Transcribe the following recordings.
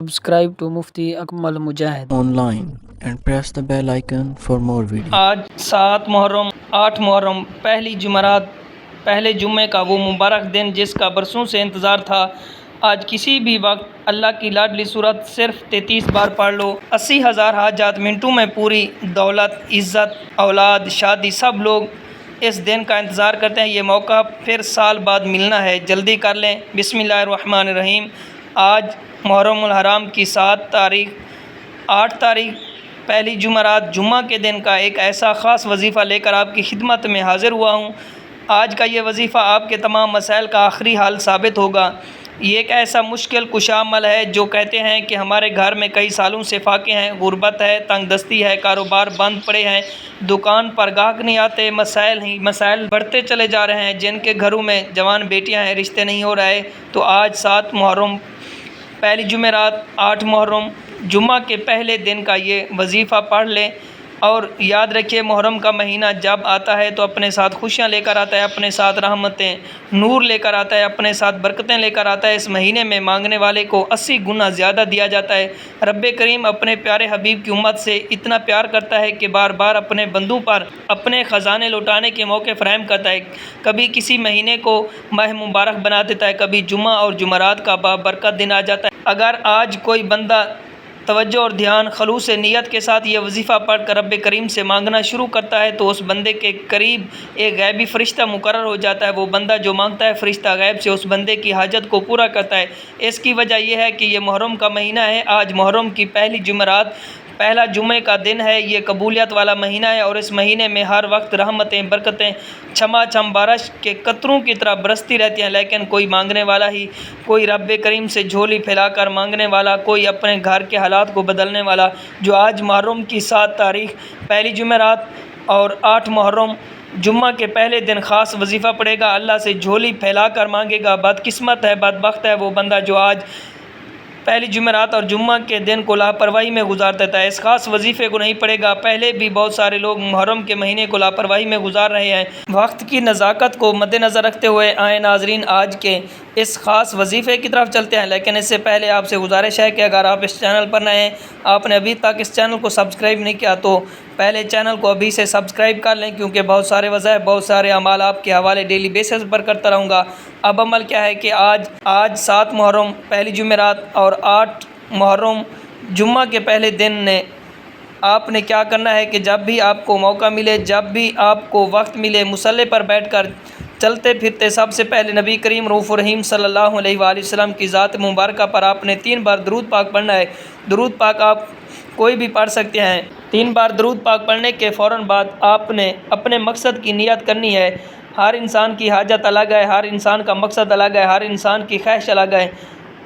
Subscribe to Mufti Akmal Mujahid online and press the bell icon for more videos. آج 7 محرم 8 محرم پہلی جمعرات پہلے جمعے کا وہ مبارک دن جس کا برسوں سے انتظار تھا۔ آج کسی بھی وقت اللہ کی لاڈلی صورت صرف 33 بار پڑھ لو، 80,000 حاجات منٹوں میں پوری۔ دولت، عزت، اولاد، شادی، سب لوگ اس دن کا انتظار کرتے ہیں۔ یہ موقع پھر سال بعد ملنا ہے، جلدی کر لیں۔ بسم اللہ الرحمن الرحیم۔ آج محرم الحرام کی 8 تاریخ پہلی جمعرات جمعہ کے دن کا ایک ایسا خاص وظیفہ لے کر آپ کی خدمت میں حاضر ہوا ہوں۔ آج کا یہ وظیفہ آپ کے تمام مسائل کا آخری حل ثابت ہوگا۔ یہ ایک ایسا مشکل کشا عمل ہے جو کہتے ہیں کہ ہمارے گھر میں کئی سالوں سے فاقے ہیں، غربت ہے، تنگ دستی ہے، کاروبار بند پڑے ہیں، دکان پر گاہک نہیں آتے، مسائل بڑھتے چلے جا رہے ہیں، جن کے گھروں میں جوان بیٹیاں ہیں، رشتے نہیں ہو رہے۔ تو آج 7 محرم پہلی جمعرات 8 محرم جمعہ کے پہلے دن کا یہ وظیفہ پڑھ لیں، اور یاد رکھیے محرم کا مہینہ جب آتا ہے تو اپنے ساتھ خوشیاں لے کر آتا ہے، اپنے ساتھ رحمتیں، نور لے کر آتا ہے، اپنے ساتھ برکتیں لے کر آتا ہے۔ اس مہینے میں مانگنے والے کو 80 گنا زیادہ دیا جاتا ہے۔ رب کریم اپنے پیارے حبیب کی امت سے اتنا پیار کرتا ہے کہ بار بار اپنے بندوں پر اپنے خزانے لوٹانے کے موقع فراہم کرتا ہے۔ کبھی کسی مہینے کو ماہ مبارک بنا دیتا ہے، کبھی جمعہ اور جمعرات کا بابرکت دن آ جاتا ہے۔ اگر آج کوئی بندہ توجہ اور دھیان، خلوص نیت کے ساتھ یہ وظیفہ پڑھ کر رب کریم سے مانگنا شروع کرتا ہے تو اس بندے کے قریب ایک غیبی فرشتہ مقرر ہو جاتا ہے۔ وہ بندہ جو مانگتا ہے، فرشتہ غیب سے اس بندے کی حاجت کو پورا کرتا ہے۔ اس کی وجہ یہ ہے کہ یہ محرم کا مہینہ ہے۔ آج محرم کی پہلی جمعرات پہلا جمعے کا دن ہے۔ یہ قبولیت والا مہینہ ہے اور اس مہینے میں ہر وقت رحمتیں، برکتیں چھما چھم بارش کے قطروں کی طرح برستی رہتی ہیں، لیکن کوئی مانگنے والا ہی، کوئی رب کریم سے جھولی پھیلا کر مانگنے والا، کوئی اپنے گھر کے حالات کو بدلنے والا، جو آج محرم کی 7 تاریخ پہلی جمعرات اور 8 محرم جمعہ کے پہلے دن خاص وظیفہ پڑھے گا، اللہ سے جھولی پھیلا کر مانگے گا، بدقسمت ہے، بدبخت ہے وہ بندہ جو آج پہلی جمعرات اور جمعہ کے دن کو لاپرواہی میں گزار دیتا ہے، اس خاص وظیفے کو نہیں پڑھے گا۔ پہلے بھی بہت سارے لوگ محرم کے مہینے کو لاپرواہی میں گزار رہے ہیں۔ وقت کی نزاکت کو مد نظر رکھتے ہوئے آئیں ناظرین، آج کے اس خاص وظیفے کی طرف چلتے ہیں، لیکن اس سے پہلے آپ سے گزارش ہے کہ اگر آپ اس چینل پر نئے ہیں، آپ نے ابھی تک اس چینل کو سبسکرائب نہیں کیا تو پہلے چینل کو ابھی سے سبسکرائب کر لیں، کیونکہ بہت سارے وظائف، بہت سارے اعمال آپ کے حوالے ڈیلی بیسس پر کرتا رہوں گا۔ اب عمل کیا ہے کہ آج 7 محرم پہلی جمعرات اور 8 محرم جمعہ کے پہلے دن نے آپ نے کیا کرنا ہے کہ جب بھی آپ کو موقع ملے، جب بھی آپ کو وقت ملے، مصلی پر بیٹھ کر چلتے پھرتے سب سے پہلے نبی کریم رؤوف الرحیم صلی اللہ علیہ وآلہ وسلم کی ذات مبارکہ پر آپ نے 3 بار درود پاک پڑھنا ہے۔ درود پاک آپ کوئی بھی پڑھ سکتے ہیں۔ 3 بار درود پاک پڑھنے کے فوراً بعد آپ نے اپنے مقصد کی نیت کرنی ہے۔ ہر انسان کی حاجت الگ ہے، ہر انسان کا مقصد الگ ہے، ہر انسان کی خواہش الگ ہے۔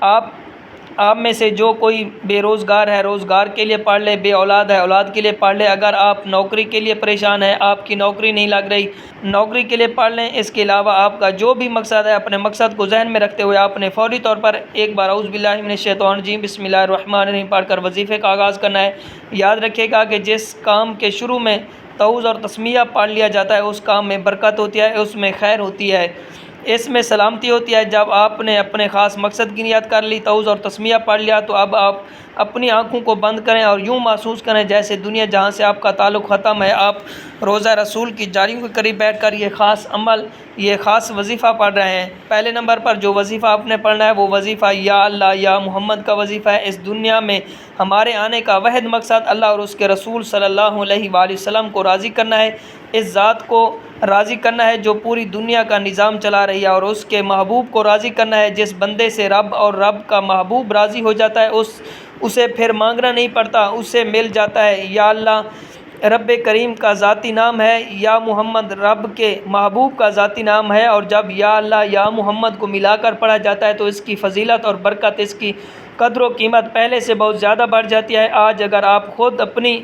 آپ میں سے جو کوئی بے روزگار ہے، روزگار کے لیے پڑھ لے، بے اولاد ہے، اولاد کے لیے پڑھ لے، اگر آپ نوکری کے لیے پریشان ہیں، آپ کی نوکری نہیں لگ رہی، نوکری کے لیے پڑھ لیں۔ اس کے علاوہ آپ کا جو بھی مقصد ہے، اپنے مقصد کو ذہن میں رکھتے ہوئے آپ نے فوری طور پر ایک بار اعوذ باللہ من الشیطان الرجیم بسم اللہ الرحمن الرحیم پڑھ کر وظیفے کا آغاز کرنا ہے۔ یاد رکھیے گا کہ جس کام کے شروع میں تعوذ اور تسمیہ پڑھ لیا جاتا ہے، اس کام میں برکت ہوتی ہے، اس میں خیر ہوتی ہے، اس میں سلامتی ہوتی ہے۔ جب آپ نے اپنے خاص مقصد کی نیت کر لی، تعوذ اور تسمیہ پڑھ لیا، تو اب آپ اپنی آنکھوں کو بند کریں اور یوں محسوس کریں جیسے دنیا جہاں سے آپ کا تعلق ختم ہے، آپ روضہ رسول کی جاریوں کے قریب بیٹھ کر یہ خاص عمل، یہ خاص وظیفہ پڑھ رہے ہیں۔ پہلے نمبر پر جو وظیفہ آپ نے پڑھنا ہے وہ وظیفہ یا اللہ یا محمد کا وظیفہ ہے۔ اس دنیا میں ہمارے آنے کا واحد مقصد اللہ اور اس کے رسول صلی اللہ علیہ وآلہ وسلم کو راضی کرنا ہے، اس ذات کو راضی کرنا ہے جو پوری دنیا کا نظام چلا رہی ہے، اور اس کے محبوب کو راضی کرنا ہے۔ جس بندے سے رب اور رب کا محبوب راضی ہو جاتا ہے، اسے پھر مانگنا نہیں پڑتا، اسے مل جاتا ہے۔ یا اللہ رب کریم کا ذاتی نام ہے، یا محمد رب کے محبوب کا ذاتی نام ہے، اور جب یا اللہ یا محمد کو ملا کر پڑھا جاتا ہے تو اس کی فضیلت اور برکت، اس کی قدر و قیمت پہلے سے بہت زیادہ بڑھ جاتی ہے۔ آج اگر آپ خود اپنی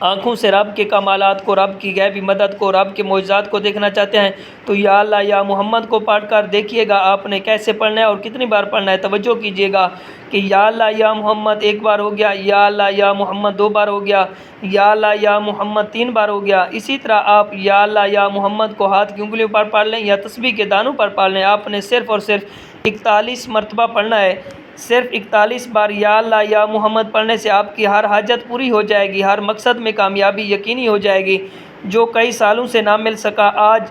آنکھوں سے رب کے کمالات کو، رب کی غیبی مدد کو، رب کے معجزات کو دیکھنا چاہتے ہیں تو یا اللہ یا محمد کو پڑھ کر دیکھیے گا آپ نے کیسے پڑھنا ہے اور کتنی بار پڑھنا ہے۔ توجہ کیجیے گا کہ یا اللہ یا محمد 1 بار ہو گیا، یا اللہ یا محمد 2 بار ہو گیا، یا اللہ یا محمد 3 بار ہو گیا۔ اسی طرح آپ یا اللہ یا محمد کو ہاتھ کی انگلیوں پر پڑھ لیں یا تسبیح کے دانوں پر پڑھ لیں۔ آپ نے صرف اور صرف 41 مرتبہ پڑھنا ہے۔ صرف 41 بار یا اللہ یا محمد پڑھنے سے آپ کی ہر حاجت پوری ہو جائے گی، ہر مقصد میں کامیابی یقینی ہو جائے گی، جو کئی سالوں سے نہ مل سکا آج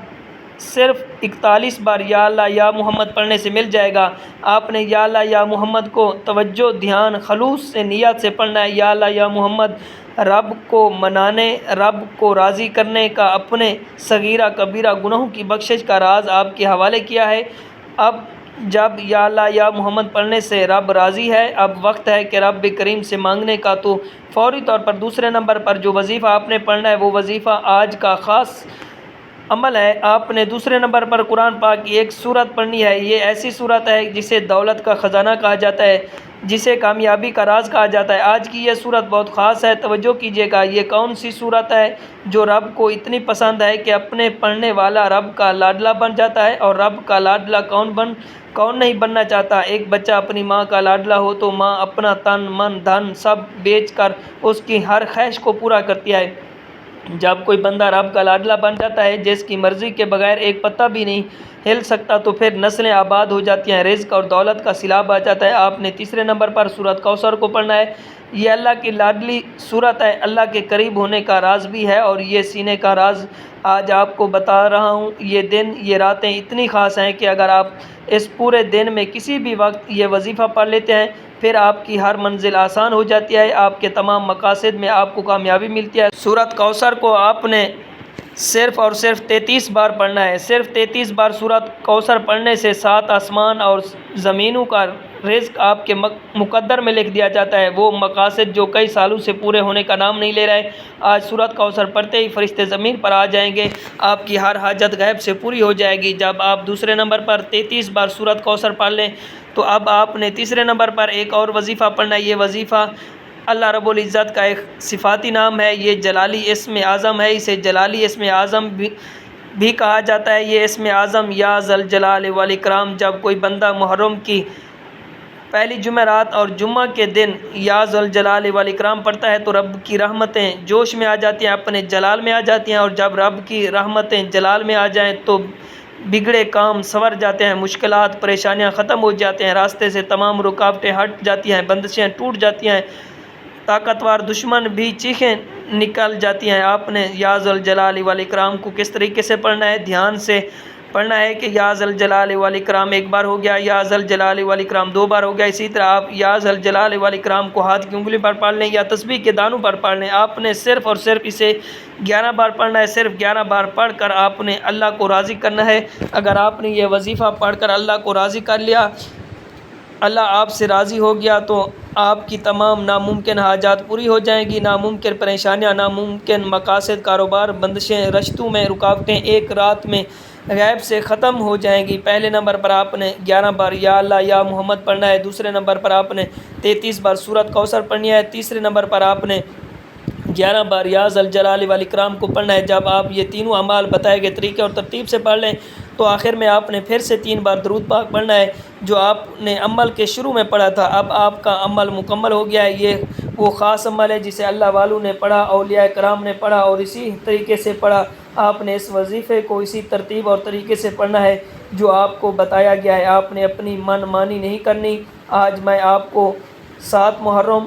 صرف 41 بار یا اللہ یا محمد پڑھنے سے مل جائے گا۔ آپ نے یا اللہ یا محمد کو توجہ، دھیان، خلوص سے نیت سے پڑھنا ہے۔ یا اللہ یا محمد رب کو منانے، رب کو راضی کرنے کا، اپنے صغیرہ کبیرہ گناہوں کی بخشش کا راز آپ کے حوالے کیا ہے۔ اب جب یا اللہ یا محمد پڑھنے سے رب راضی ہے، اب وقت ہے کہ رب کریم سے مانگنے کا۔ تو فوری طور پر دوسرے نمبر پر جو وظیفہ آپ نے پڑھنا ہے وہ وظیفہ آج کا خاص عمل ہے۔ آپ نے دوسرے نمبر پر قرآن پاک کی ایک سورت پڑھنی ہے۔ یہ ایسی سورت ہے جسے دولت کا خزانہ کہا جاتا ہے، جسے کامیابی کا راز کہا جاتا ہے۔ آج کی یہ سورت بہت خاص ہے، توجہ کیجیے گا۔ یہ کون سی سورت ہے جو رب کو اتنی پسند ہے کہ اپنے پڑھنے والا رب کا لاڈلا بن جاتا ہے؟ اور رب کا لاڈلا کون نہیں بننا چاہتا؟ ایک بچہ اپنی ماں کا لاڈلا ہو تو ماں اپنا تن من دھن سب بیچ کر اس کی ہر خواہش کو پورا کرتی ہے۔ جب کوئی بندہ رب کا لاڈلا بن جاتا ہے، جس کی مرضی کے بغیر ایک پتہ بھی نہیں ہل سکتا، تو پھر نسلیں آباد ہو جاتی ہیں، رزق اور دولت کا سیلاب آ جاتا ہے۔ آپ نے تیسرے نمبر پر سورۃ کوثر کو پڑھنا ہے۔ یہ اللہ کی لاڈلی سورت ہے، اللہ کے قریب ہونے کا راز بھی ہے، اور یہ سینے کا راز آج آپ کو بتا رہا ہوں۔ یہ دن، یہ راتیں اتنی خاص ہیں کہ اگر آپ اس پورے دن میں کسی بھی وقت یہ وظیفہ پڑھ لیتے ہیں، پھر آپ کی ہر منزل آسان ہو جاتی ہے، آپ کے تمام مقاصد میں آپ کو کامیابی ملتی ہے۔ سورۃ کوثر کو آپ نے صرف اور صرف 33 بار پڑھنا ہے۔ صرف 33 بار سورۃ کوثر پڑھنے سے 7 آسمان اور زمینوں کا رزق آپ کے مقدر میں لکھ دیا جاتا ہے۔ وہ مقاصد جو کئی سالوں سے پورے ہونے کا نام نہیں لے رہے، آج سورۃ کوثر پڑھتے ہی فرشتے زمین پر آ جائیں گے، آپ کی ہر حاجت غیب سے پوری ہو جائے گی۔ جب آپ دوسرے نمبر پر 33 بار سورۃ کوثر پڑھ لیں تو اب آپ نے تیسرے نمبر پر ایک اور وظیفہ پڑھنا ہے۔ یہ وظیفہ اللہ رب العزت کا ایک صفاتی نام ہے، یہ جلالی اسم اعظم ہے، اسے جلالی اسم اعظم بھی کہا جاتا ہے۔ یہ اسم اعظم یا ذل جلال والاکرام، جب کوئی بندہ محرم کی پہلی جمعرات اور جمعہ کے دن یا ذل جلال والاکرام پڑھتا ہے تو رب کی رحمتیں جوش میں آ جاتی ہیں، اپنے جلال میں آ جاتی ہیں، اور جب رب کی رحمتیں جلال میں آ جائیں تو بگڑے کام سنور جاتے ہیں، مشکلات پریشانیاں ختم ہو جاتے ہیں، راستے سے تمام رکاوٹیں ہٹ جاتی ہیں، بندشیں ٹوٹ جاتی ہیں، طاقتور دشمن بھی چیخیں نکل جاتی ہیں۔ آپ نے یا ذل جلال والاکرام کو کس طریقے سے پڑھنا ہے؟ دھیان سے پڑھنا ہے کہ یا ذل جلال والاکرام ایک بار ہو گیا، یا ذل جلال والاکرام 2 بار ہو گیا، اسی طرح آپ یا ذل جلال والاکرام کو ہاتھ کی انگلی پر پڑھ لیں یا تسبیح کے دانوں پر پڑھ لیں۔ آپ نے صرف اور صرف اسے 11 بار پڑھنا ہے۔ صرف 11 بار پڑھ کر آپ نے اللہ کو راضی کرنا ہے۔ اگر آپ نے یہ وظیفہ پڑھ کر اللہ کو راضی کر لیا، اللہ آپ سے راضی ہو گیا، تو آپ کی تمام ناممکن حاجات پوری ہو جائیں گی، ناممکن پریشانیاں، ناممکن مقاصد، کاروبار، بندشیں، رشتوں میں رکاوٹیں ایک رات میں غیب سے ختم ہو جائیں گی۔ پہلے نمبر پر آپ نے 11 بار یا اللہ یا محمد پڑھنا ہے، دوسرے نمبر پر آپ نے 33 بار سورۃ کوثر پڑھنی ہے، تیسرے نمبر پر آپ نے 11 بار یا ذل جلال والاکرام کو پڑھنا ہے۔ جب آپ یہ تینوں اعمال بتائے گئے طریقے اور ترتیب سے پڑھ لیں تو آخر میں آپ نے پھر سے 3 بار درود پاک پڑھنا ہے، جو آپ نے عمل کے شروع میں پڑھا تھا۔ اب آپ کا عمل مکمل ہو گیا ہے۔ یہ وہ خاص عمل ہے جسے اللہ والوں نے پڑھا، اولیاء کرام نے پڑھا، اور اسی طریقے سے پڑھا۔ آپ نے اس وظیفے کو اسی ترتیب اور طریقے سے پڑھنا ہے جو آپ کو بتایا گیا ہے۔ آپ نے اپنی من مانی نہیں کرنی۔ آج میں آپ کو 7 محرم،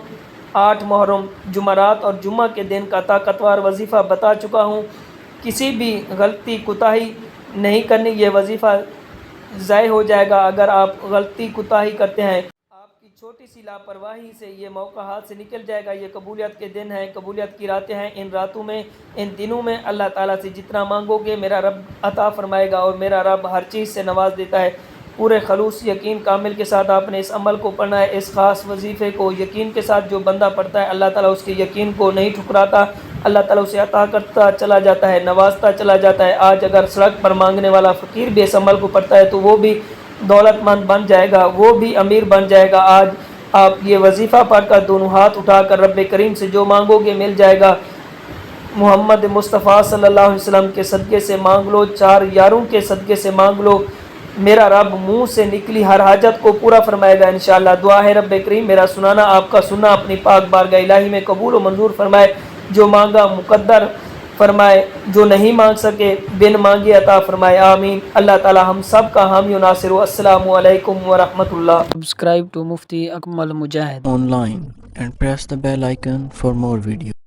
8 محرم، جمعرات اور جمعہ کے دن کا طاقتور وظیفہ بتا چکا ہوں۔ کسی بھی غلطی کوتاہی نہیں کرنی، یہ وظیفہ ضائع ہو جائے گا اگر آپ غلطی کوتاہی کرتے ہیں۔ آپ کی چھوٹی سی لاپرواہی سے یہ موقع ہاتھ سے نکل جائے گا۔ یہ قبولیت کے دن ہیں، قبولیت کی راتیں ہیں۔ ان راتوں میں، ان دنوں میں اللہ تعالیٰ سے جتنا مانگو گے میرا رب عطا فرمائے گا، اور میرا رب ہر چیز سے نواز دیتا ہے۔ پورے خلوص یقین کامل کے ساتھ آپ نے اس عمل کو پڑھنا ہے، اس خاص وظیفے کو یقین کے ساتھ جو بندہ پڑھتا ہے اللہ تعالیٰ اس کے یقین کو نہیں ٹھکراتا، اللہ تعالیٰ اسے عطا کرتا چلا جاتا ہے، نوازتا چلا جاتا ہے۔ آج اگر سڑک پر مانگنے والا فقیر بھی اس عمل کو پڑھتا ہے تو وہ بھی دولت مند بن جائے گا، وہ بھی امیر بن جائے گا۔ آج آپ یہ وظیفہ پڑھ کر دونوں ہاتھ اٹھا کر رب کریم سے جو مانگو گے مل جائے گا۔ محمد مصطفیٰ صلی اللہ علیہ وسلم کے صدقے سے مانگ لو، 4 یاروں کے صدقے سے مانگ لو، میرا رب منہ سے نکلی ہر حاجت کو پورا فرمائے گا انشاءاللہ۔ دعا ہے رب کریم میرا سنانا، آپ کا سننا اپنی پاک بارگاہ الہی میں قبول و منظور فرمائے، جو مانگا مقدر فرمائے، جو نہیں مانگ سکے بن مانگے عطا فرمائے، آمین۔ اللہ تعالی ہم سب کا حامی و ناصر ہو۔ السلام علیکم ورحمۃ اللہ۔ Subscribe to Mufti Akmal Mujahid. online and press the bell icon for more videos.